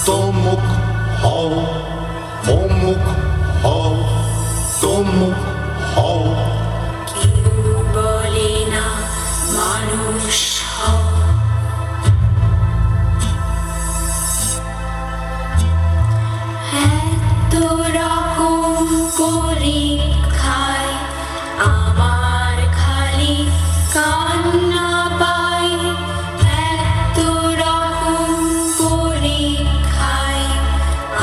সম্মুখ হও, অমুখ হও, সম্মুখ হও। কেউ বলে না মানুষ হও। এত রকম পরীক্ষায় আমার খালি কান্না পায়। এত রকম পরীক্ষায়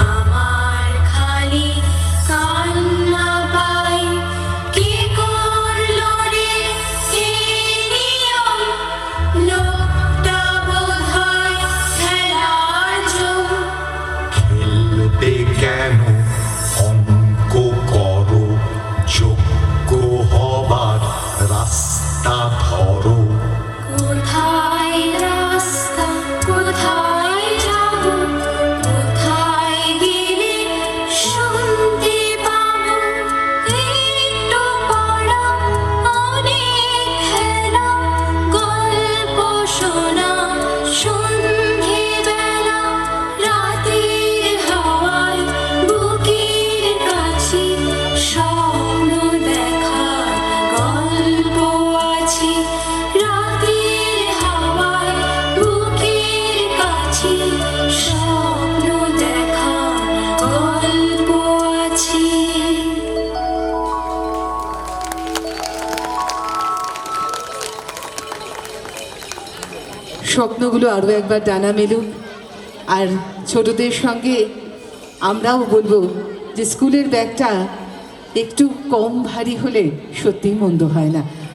আমার খালি কান্না পায়। কে করলো রে এই নিয়ম? লোকটা বোধহয় খেলার জন্য। খেলবে কেন? অঙ্ক করো, যোগ্য হবার রাস্তা ধরো। কোথায় রাস্তা, কোথায় যাব, কোথায় গেলে শুনতে পাবো? একটু পড়া, অনেক খেলা, গল্প শোনা সন্ধেবেলা। রাতের হাওয়ায় বুকের কাছে স্বপ্ন দেখার গল্প আছে। রাতের হাওয়ায় বুকের কাছে স্বপ্ন দেখার গল্প আছে। স্বপ্নগুলো আরও একবার ডানা মেলুক। আর ছোটদের সঙ্গে আমরাও বলবো যে স্কুলের ব্যাগটা একটু কম ভারী হলে সত্যিই মন্দ হয় না।